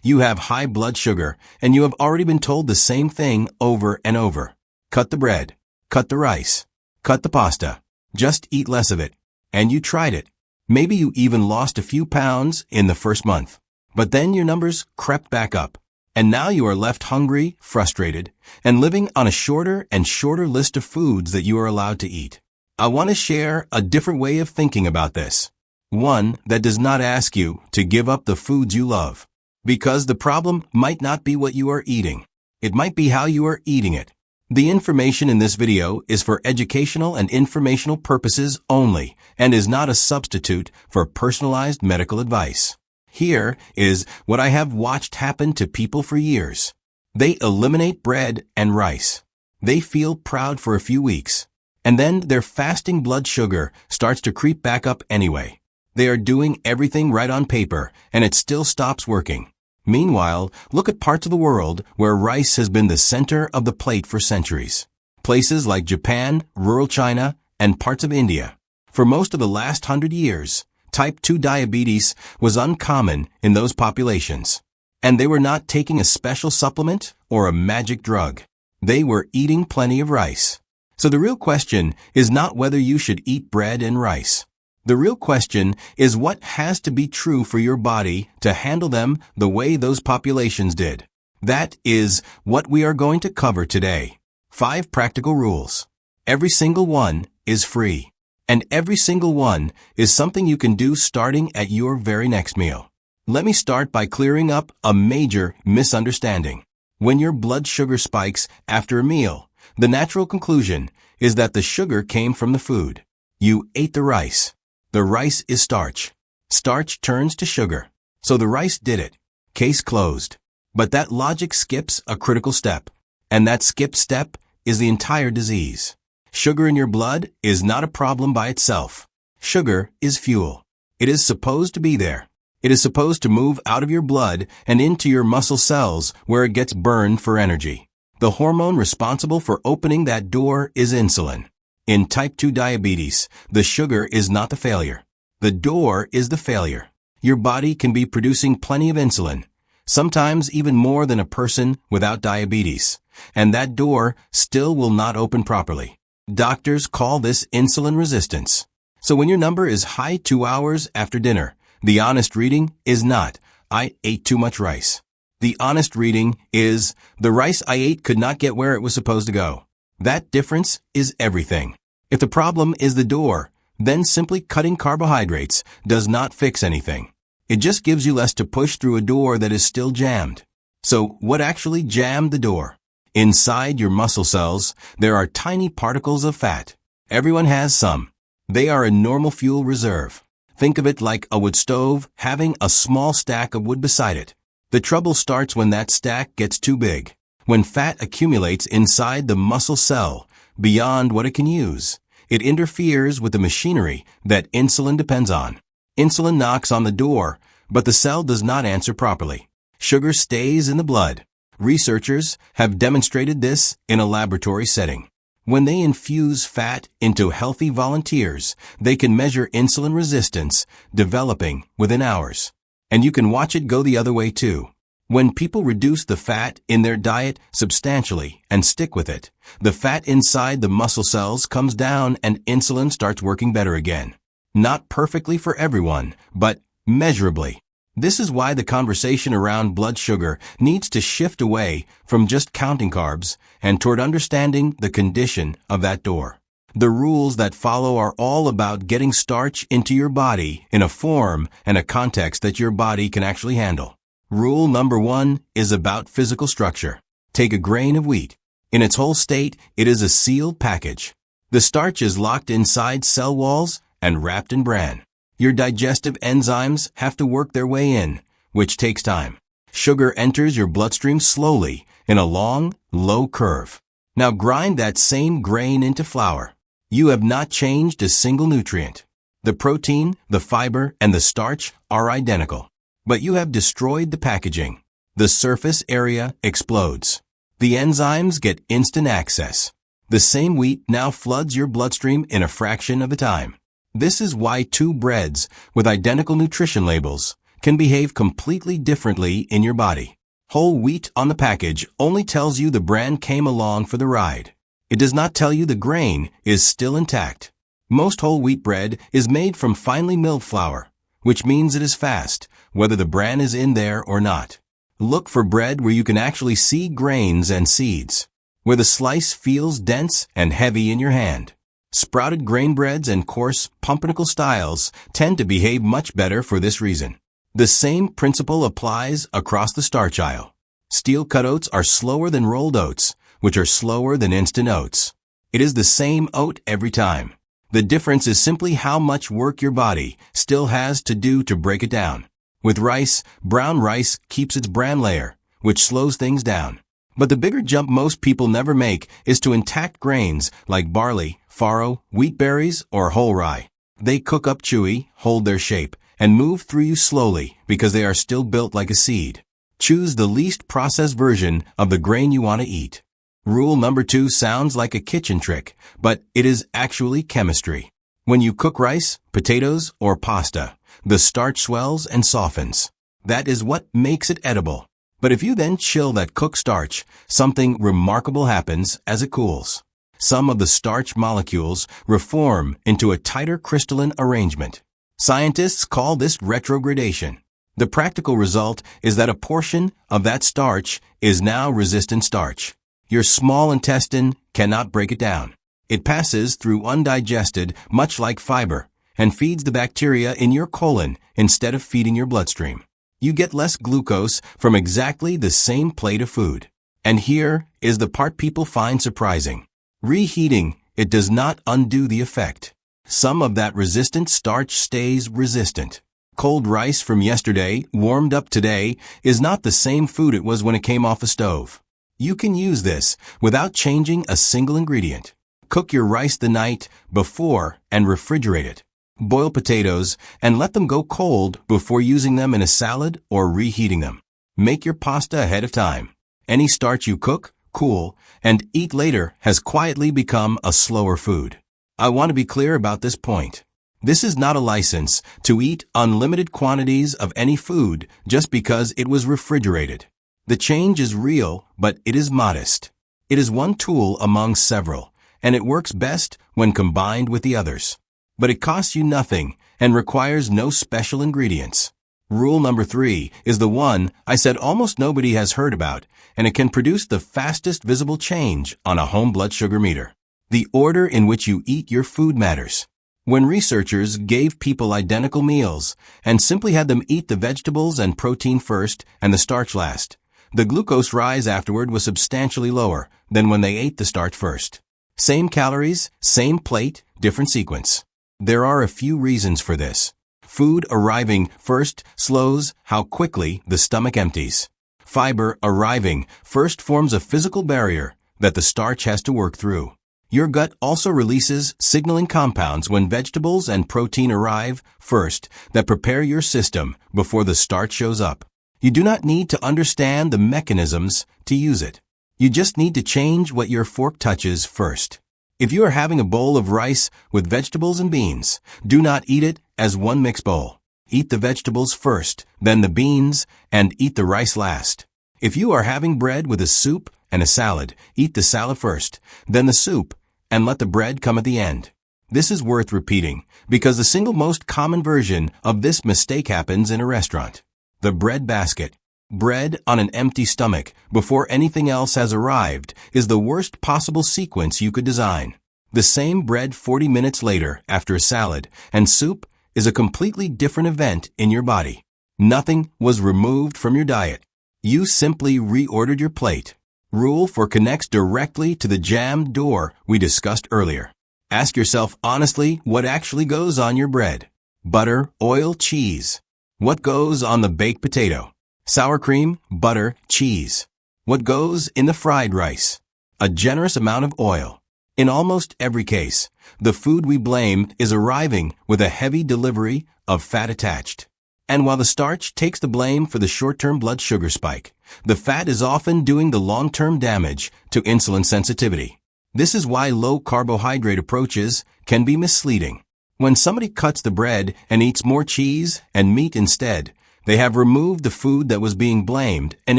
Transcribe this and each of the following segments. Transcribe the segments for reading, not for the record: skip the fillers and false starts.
You have high blood sugar, and you have already been told the same thing over and over. Cut the bread. Cut the rice. Cut the pasta. Just eat less of it. And you tried it. Maybe you even lost a few pounds in the first month. But then your numbers crept back up. And now you are left hungry, frustrated, and living on a shorter and shorter list of foods that you are allowed to eat. I want to share a different way of thinking about this. One that does not ask you to give up the foods you love. Because the problem might not be what you are eating. It might be how you are eating it. The information in this video is for educational and informational purposes only and is not a substitute for personalized medical advice. Here is what I have watched happen to people for years. They eliminate bread and rice. They feel proud for a few weeks. And then their fasting blood sugar starts to creep back up anyway. They are doing everything right on paper, and it still stops working. Meanwhile, look at parts of the world where rice has been the center of the plate for centuries. Places like Japan, rural China, and parts of India. For most of the last 100 years, type 2 diabetes was uncommon in those populations. And they were not taking a special supplement or a magic drug. They were eating plenty of rice. So the real question is not whether you should eat bread and rice. The real question is what has to be true for your body to handle them the way those populations did. That is what we are going to cover today. 5 practical rules. Every single one is free. And every single one is something you can do starting at your very next meal. Let me start by clearing up a major misunderstanding. When your blood sugar spikes after a meal, the natural conclusion is that the sugar came from the food. You ate the rice. The rice is starch. Starch turns to sugar. So the rice did it. Case closed. But that logic skips a critical step. And that skipped step is the entire disease. Sugar in your blood is not a problem by itself. Sugar is fuel. It is supposed to be there. It is supposed to move out of your blood and into your muscle cells where it gets burned for energy. The hormone responsible for opening that door is insulin. In type 2 diabetes, the sugar is not the failure. The door is the failure. Your body can be producing plenty of insulin, sometimes even more than a person without diabetes, and that door still will not open properly. Doctors call this insulin resistance. So when your number is high 2 hours after dinner, the honest reading is not, I ate too much rice. The honest reading is, the rice I ate could not get where it was supposed to go. That difference is everything. If the problem is the door, then simply cutting carbohydrates does not fix anything. It just gives you less to push through a door that is still jammed. So what actually jammed the door? Inside your muscle cells, there are tiny particles of fat. Everyone has some. They are a normal fuel reserve. Think of it like a wood stove having a small stack of wood beside it. The trouble starts when that stack gets too big. When fat accumulates inside the muscle cell, beyond what it can use, it interferes with the machinery that insulin depends on. Insulin knocks on the door, but the cell does not answer properly. Sugar stays in the blood. Researchers have demonstrated this in a laboratory setting. When they infuse fat into healthy volunteers, they can measure insulin resistance developing within hours. And you can watch it go the other way too. When people reduce the fat in their diet substantially and stick with it, the fat inside the muscle cells comes down and insulin starts working better again. Not perfectly for everyone, but measurably. This is why the conversation around blood sugar needs to shift away from just counting carbs and toward understanding the condition of that door. The rules that follow are all about getting starch into your body in a form and a context that your body can actually handle. Rule number 1 is about physical structure. Take a grain of wheat. In its whole state, it is a sealed package. The starch is locked inside cell walls and wrapped in bran. Your digestive enzymes have to work their way in, which takes time. Sugar enters your bloodstream slowly in a long, low curve. Now grind that same grain into flour. You have not changed a single nutrient. The protein, the fiber, and the starch are identical. But you have destroyed the packaging. The surface area explodes. The enzymes get instant access. The same wheat now floods your bloodstream in a fraction of the time. This is why 2 breads with identical nutrition labels can behave completely differently in your body. Whole wheat on the package only tells you the brand came along for the ride. It does not tell you the grain is still intact. Most whole wheat bread is made from finely milled flour, which means it is fast, whether the bran is in there or not. Look for bread where you can actually see grains and seeds, where the slice feels dense and heavy in your hand. Sprouted grain breads and coarse, pumpernickel styles tend to behave much better for this reason. The same principle applies across the starch aisle. Steel-cut oats are slower than rolled oats, which are slower than instant oats. It is the same oat every time. The difference is simply how much work your body still has to do to break it down. With rice, brown rice keeps its bran layer, which slows things down. But the bigger jump most people never make is to intact grains like barley, farro, wheat berries, or whole rye. They cook up chewy, hold their shape, and move through you slowly because they are still built like a seed. Choose the least processed version of the grain you want to eat. Rule number 2 sounds like a kitchen trick, but it is actually chemistry. When you cook rice, potatoes, or pasta, the starch swells and softens. That is what makes it edible. But if you then chill that cooked starch, something remarkable happens as it cools. Some of the starch molecules reform into a tighter crystalline arrangement. Scientists call this retrogradation. The practical result is that a portion of that starch is now resistant starch. Your small intestine cannot break it down. It passes through undigested, much like fiber, and feeds the bacteria in your colon instead of feeding your bloodstream. You get less glucose from exactly the same plate of food. And here is the part people find surprising. Reheating it does not undo the effect. Some of that resistant starch stays resistant. Cold rice from yesterday, warmed up today, is not the same food it was when it came off the stove. You can use this without changing a single ingredient. Cook your rice the night before and refrigerate it. Boil potatoes and let them go cold before using them in a salad or reheating them. Make your pasta ahead of time. Any starch you cook, cool, and eat later has quietly become a slower food. I want to be clear about this point. This is not a license to eat unlimited quantities of any food just because it was refrigerated. The change is real, but it is modest. It is one tool among several, and it works best when combined with the others. But it costs you nothing and requires no special ingredients. Rule number 3 is the one I said almost nobody has heard about, and it can produce the fastest visible change on a home blood sugar meter. The order in which you eat your food matters. When researchers gave people identical meals and simply had them eat the vegetables and protein first and the starch last, the glucose rise afterward was substantially lower than when they ate the starch first. Same calories, same plate, different sequence. There are a few reasons for this. Food arriving first slows how quickly the stomach empties. Fiber arriving first forms a physical barrier that the starch has to work through. Your gut also releases signaling compounds when vegetables and protein arrive first that prepare your system before the starch shows up. You do not need to understand the mechanisms to use it. You just need to change what your fork touches first. If you are having a bowl of rice with vegetables and beans, do not eat it as one mixed bowl. Eat the vegetables first, then the beans, and eat the rice last. If you are having bread with a soup and a salad, eat the salad first, then the soup, and let the bread come at the end. This is worth repeating because the single most common version of this mistake happens in a restaurant. The bread basket. Bread on an empty stomach before anything else has arrived is the worst possible sequence you could design. The same bread 40 minutes later after a salad and soup is a completely different event in your body. Nothing was removed from your diet. You simply reordered your plate. Rule 4 connects directly to the jammed door we discussed earlier. Ask yourself honestly what actually goes on your bread. Butter, oil, cheese. What goes on the baked potato? Sour cream, butter, cheese. What goes in the fried rice? A generous amount of oil. In almost every case, the food we blame is arriving with a heavy delivery of fat attached. And while the starch takes the blame for the short-term blood sugar spike, the fat is often doing the long-term damage to insulin sensitivity. This is why low-carbohydrate approaches can be misleading. When somebody cuts the bread and eats more cheese and meat instead, They have removed the food that was being blamed and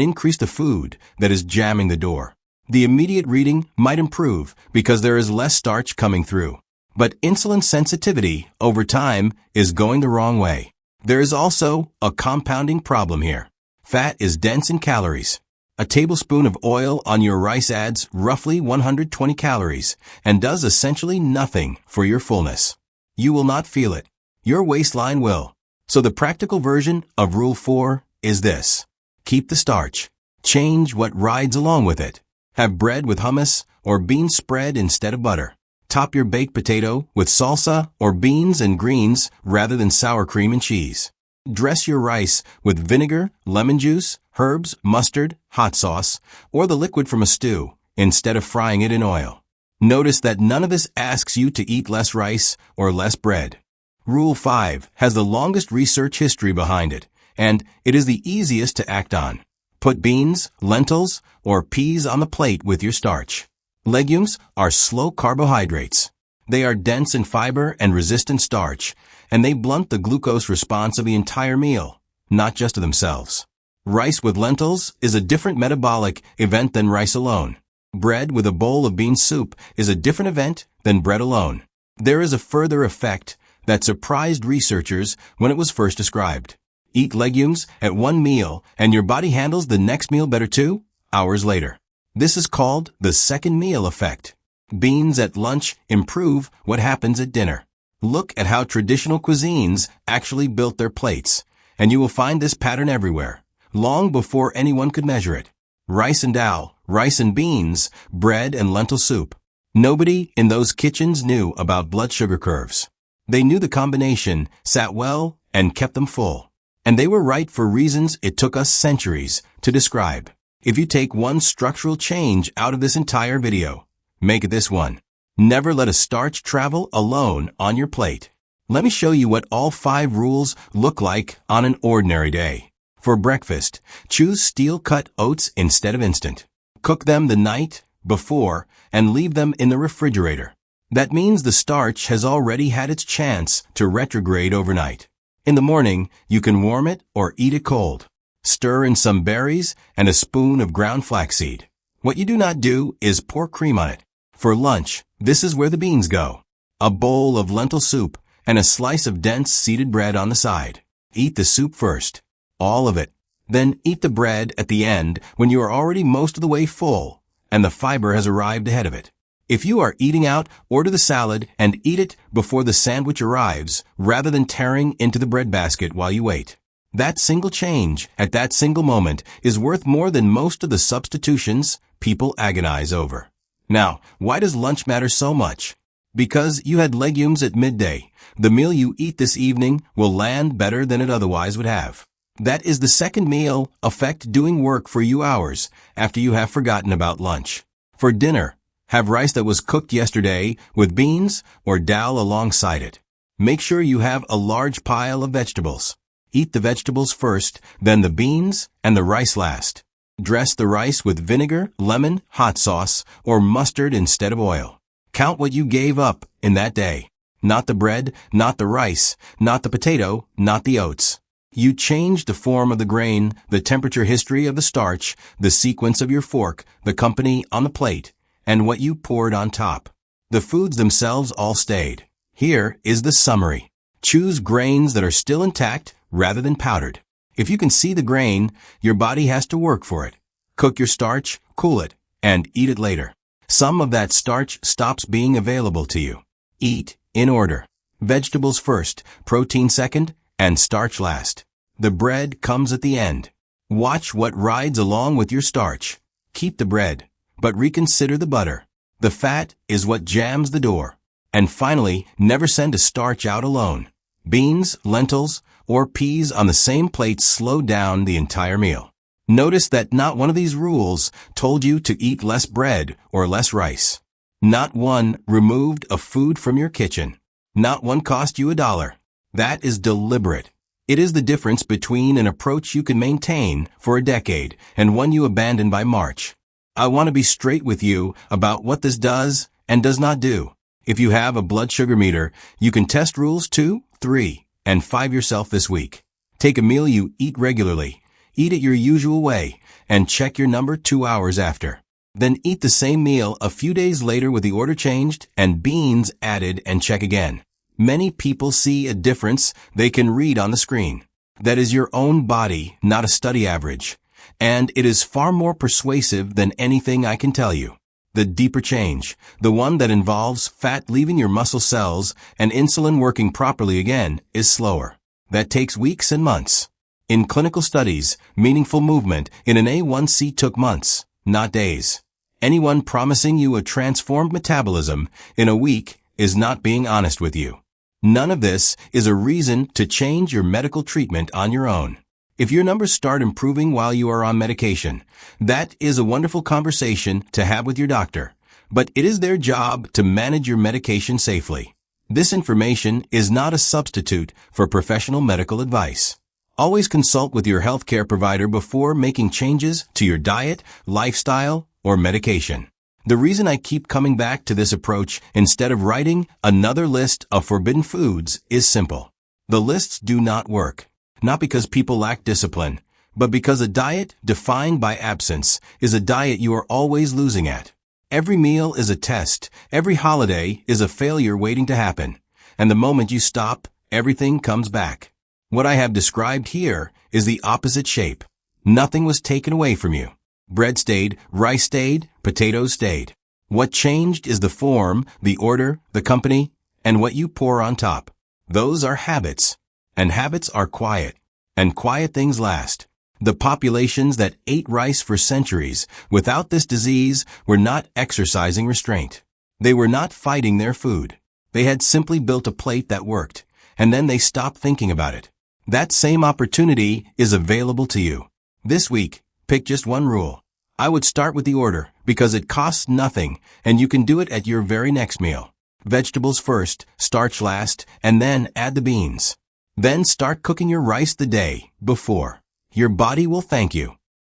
increased the food that is jamming the door. The immediate reading might improve because there is less starch coming through. But insulin sensitivity, over time, is going the wrong way. There is also a compounding problem here. Fat is dense in calories. A tablespoon of oil on your rice adds roughly 120 calories and does essentially nothing for your fullness. You will not feel it. Your waistline will. So the practical version of Rule 4 is this. Keep the starch. Change what rides along with it. Have bread with hummus or bean spread instead of butter. Top your baked potato with salsa or beans and greens rather than sour cream and cheese. Dress your rice with vinegar, lemon juice, herbs, mustard, hot sauce, or the liquid from a stew instead of frying it in oil. Notice that none of this asks you to eat less rice or less bread. Rule 5 has the longest research history behind it, and it is the easiest to act on. Put beans, lentils, or peas on the plate with your starch. Legumes are slow carbohydrates. They are dense in fiber and resistant starch, and they blunt the glucose response of the entire meal, not just of themselves. Rice with lentils is a different metabolic event than rice alone. Bread with a bowl of bean soup is a different event than bread alone. There is a further effect that surprised researchers when it was first described. Eat legumes at one meal and your body handles the next meal better 2 hours later. This is called the second meal effect. Beans at lunch improve what happens at dinner. Look at how traditional cuisines actually built their plates, and you will find this pattern everywhere, long before anyone could measure it. Rice and dal, rice and beans, bread and lentil soup. Nobody in those kitchens knew about blood sugar curves. They knew the combination sat well and kept them full. And they were right for reasons it took us centuries to describe. If you take one structural change out of this entire video, make it this one. Never let a starch travel alone on your plate. Let me show you what all 5 rules look like on an ordinary day. For breakfast, choose steel-cut oats instead of instant. Cook them the night before and leave them in the refrigerator. That means the starch has already had its chance to retrograde overnight. In the morning, you can warm it or eat it cold. Stir in some berries and a spoon of ground flaxseed. What you do not do is pour cream on it. For lunch, this is where the beans go. A bowl of lentil soup and a slice of dense seeded bread on the side. Eat the soup first. All of it. Then eat the bread at the end when you are already most of the way full and the fiber has arrived ahead of it. If you are eating out, order the salad and eat it before the sandwich arrives rather than tearing into the breadbasket while you wait. That single change at that single moment is worth more than most of the substitutions people agonize over. Now, why does lunch matter so much? Because you had legumes at midday. The meal you eat this evening will land better than it otherwise would have. That is the second meal effect doing work for you hours after you have forgotten about lunch. For dinner, have rice that was cooked yesterday with beans or dal alongside it. Make sure you have a large pile of vegetables. Eat the vegetables first, then the beans and the rice last. Dress the rice with vinegar, lemon, hot sauce, or mustard instead of oil. Count what you gave up in that day. Not the bread, not the rice, not the potato, not the oats. You changed the form of the grain, the temperature history of the starch, the sequence of your fork, the company on the plate, and what you poured on top. The foods themselves all stayed. Here is the summary. Choose grains that are still intact rather than powdered. If you can see the grain, your body has to work for it. Cook your starch, cool it, and eat it later. Some of that starch stops being available to you. Eat in order. Vegetables first, protein second, and starch last. The bread comes at the end. Watch what rides along with your starch. Keep the bread, but reconsider the butter. The fat is what jams the door. And finally, never send a starch out alone. Beans, lentils, or peas on the same plate slow down the entire meal. Notice that not one of these rules told you to eat less bread or less rice. Not one removed a food from your kitchen. Not one cost you $1. That is deliberate. It is the difference between an approach you can maintain for a decade and one you abandon by March. I want to be straight with you about what this does and does not do. If you have a blood sugar meter, you can test rules 2, 3, and 5 yourself this week. Take a meal you eat regularly, eat it your usual way, and check your number 2 hours after. Then eat the same meal a few days later with the order changed and beans added and check again. Many people see a difference they can read on the screen. That is your own body, not a study average. And it is far more persuasive than anything I can tell you. The deeper change, the one that involves fat leaving your muscle cells and insulin working properly again, is slower. That takes weeks and months. In clinical studies, meaningful movement in an A1C took months, not days. Anyone promising you a transformed metabolism in a week is not being honest with you. None of this is a reason to change your medical treatment on your own. If your numbers start improving while you are on medication, that is a wonderful conversation to have with your doctor, but it is their job to manage your medication safely. This information is not a substitute for professional medical advice. Always consult with your healthcare provider before making changes to your diet, lifestyle, or medication. The reason I keep coming back to this approach instead of writing another list of forbidden foods is simple. The lists do not work. Not because people lack discipline, but because a diet defined by absence is a diet you are always losing at. Every meal is a test, every holiday is a failure waiting to happen, and the moment you stop, everything comes back. What I have described here is the opposite shape. Nothing was taken away from you. Bread stayed, rice stayed, potatoes stayed. What changed is the form, the order, the company, and what you pour on top. Those are habits. And habits are quiet. And quiet things last. The populations that ate rice for centuries without this disease were not exercising restraint. They were not fighting their food. They had simply built a plate that worked, and then they stopped thinking about it. That same opportunity is available to you. This week, pick just one rule. I would start with the order because it costs nothing and you can do it at your very next meal. Vegetables first, starch last, and then add the beans. Then start cooking your rice the day before. Your body will thank you.